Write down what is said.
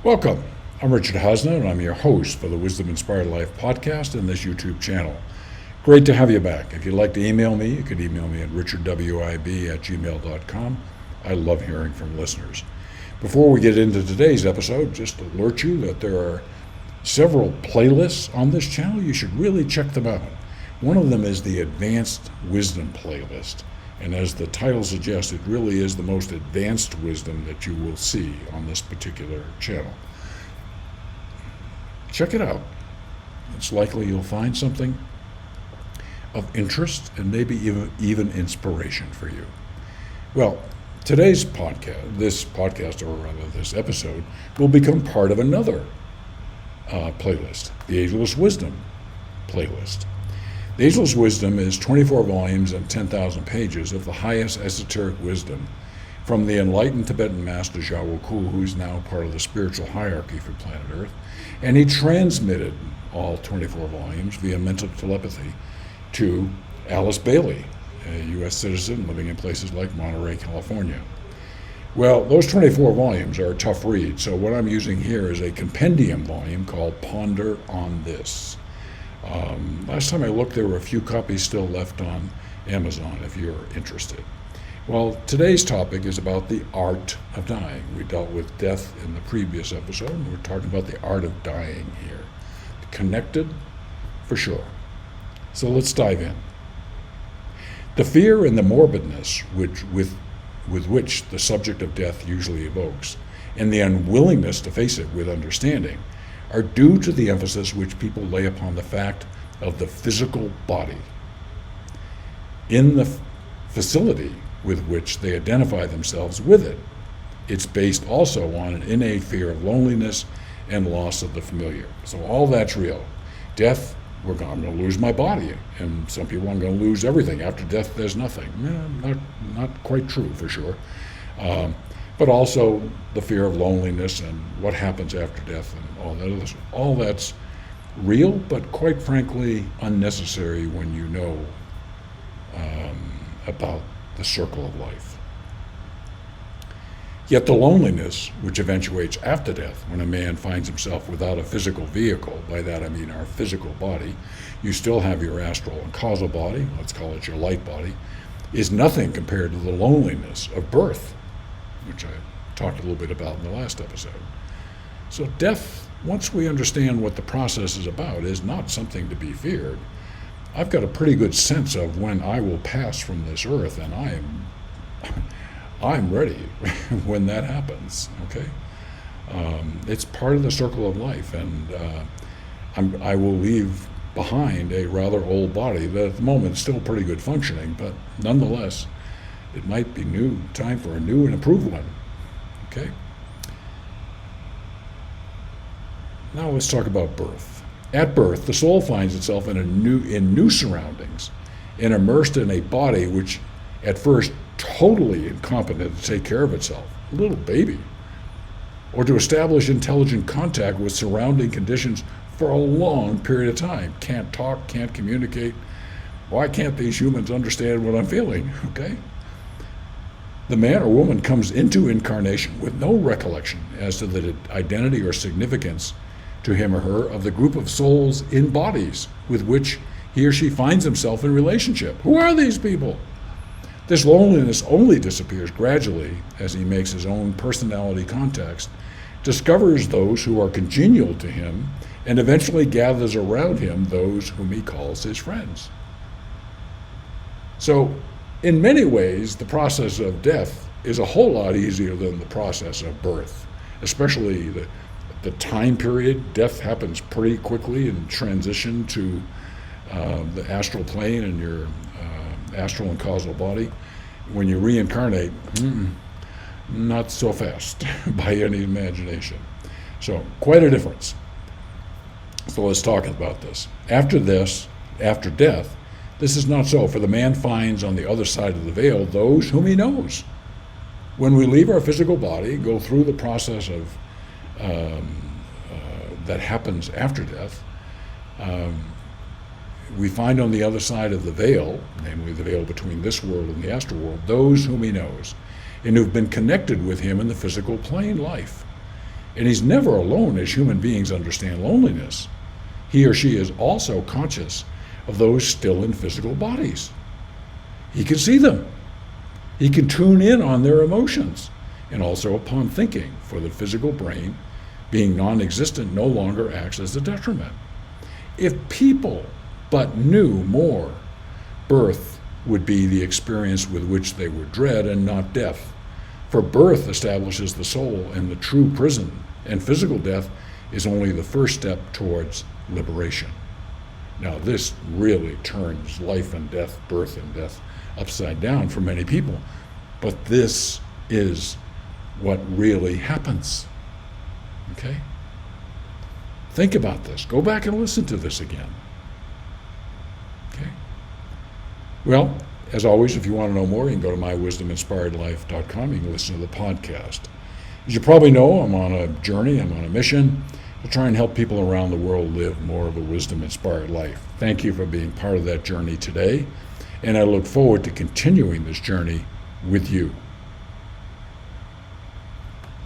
Welcome. I'm Richard Hosna, and I'm your host for the Wisdom Inspired Life podcast and this YouTube channel. Great to have you back. If you'd like to email me, you can email me at richardwib@gmail.com. I love hearing from listeners. Before we get into today's episode, just to alert you that there are several playlists on this channel. You should really check them out. One of them is the Advanced Wisdom playlist. And as the title suggests, it really is the most advanced wisdom that you will see on this particular channel. Check it out. It's likely you'll find something of interest and maybe even inspiration for you. Well, today's podcast, this episode, will become part of another playlist, the Ageless Wisdom playlist. The Ageless Wisdom is 24 volumes and 10,000 pages of the highest esoteric wisdom from the enlightened Tibetan master Zhao Ku, who is now part of the spiritual hierarchy for planet Earth, and he transmitted all 24 volumes via mental telepathy to Alice Bailey, a U.S. citizen living in places like Monterey, California. Well, those 24 volumes are a tough read, so what I'm using here is a compendium volume called Ponder on This. Last time I looked, there were a few copies still left on Amazon if you're interested. Well, today's topic is about the art of dying. We dealt with death in the previous episode, and we're talking about the art of dying here. Connected, for sure. So let's dive in. The fear and the morbidness with which the subject of death usually evokes, and the unwillingness to face it with understanding, are due to the emphasis which people lay upon the fact of the physical body. In the facility with which they identify themselves with it, it's based also on an innate fear of loneliness and loss of the familiar. So all that's real. Death, I'm going to lose my body, and some people, I'm going to lose everything. After death, there's nothing. Not quite true, for sure. But also the fear of loneliness and what happens after death and all that's real, but quite frankly unnecessary when you know about the circle of life. Yet the loneliness which eventuates after death, when a man finds himself without a physical vehicle, by that I mean our physical body, you still have your astral and causal body, let's call it your light body, is nothing compared to the loneliness of birth, which I talked a little bit about in the last episode. So death, once we understand what the process is about, is not something to be feared. I've got a pretty good sense of when I will pass from this earth, and I'm ready when that happens, okay? It's part of the circle of life, and I will leave behind a rather old body that at the moment is still pretty good functioning, but nonetheless, it might be time for a new and improved one, okay? Now let's talk about birth. At birth, the soul finds itself in new surroundings and immersed in a body which at first totally incompetent to take care of itself, a little baby, or to establish intelligent contact with surrounding conditions for a long period of time. Can't talk, can't communicate. Why can't these humans understand what I'm feeling, okay? The man or woman comes into incarnation with no recollection as to the identity or significance to him or her of the group of souls in bodies with which he or she finds himself in relationship. Who are these people? This loneliness only disappears gradually as he makes his own personality context, discovers those who are congenial to him, and eventually gathers around him those whom he calls his friends. So, in many ways, the process of death is a whole lot easier than the process of birth, especially the time period. Death happens pretty quickly in transition to the astral plane and your astral and causal body. When you reincarnate, not so fast by any imagination. So quite a difference. So let's talk about this. After death, this is not so, for the man finds on the other side of the veil those whom he knows. When we leave our physical body, go through the process of that happens after death, we find on the other side of the veil, namely the veil between this world and the astral world, those whom he knows and who've been connected with him in the physical plane life. And he's never alone as human beings understand loneliness. He or she is also conscious of those still in physical bodies. He can see them. He can tune in on their emotions and also upon thinking, for the physical brain, being non-existent, no longer acts as a detriment. If people but knew more, birth would be the experience with which they would dread and not death. For birth establishes the soul and the true prison, and physical death is only the first step towards liberation. Now this really turns life and death, birth and death, upside down for many people. But this is what really happens. Okay? Think about this. Go back and listen to this again. Okay? Well, as always, if you want to know more, you can go to mywisdominspiredlife.com. You can listen to the podcast. As you probably know, I'm on a journey, I'm on a mission to try and help people around the world live more of a wisdom-inspired life. Thank you for being part of that journey today, and I look forward to continuing this journey with you.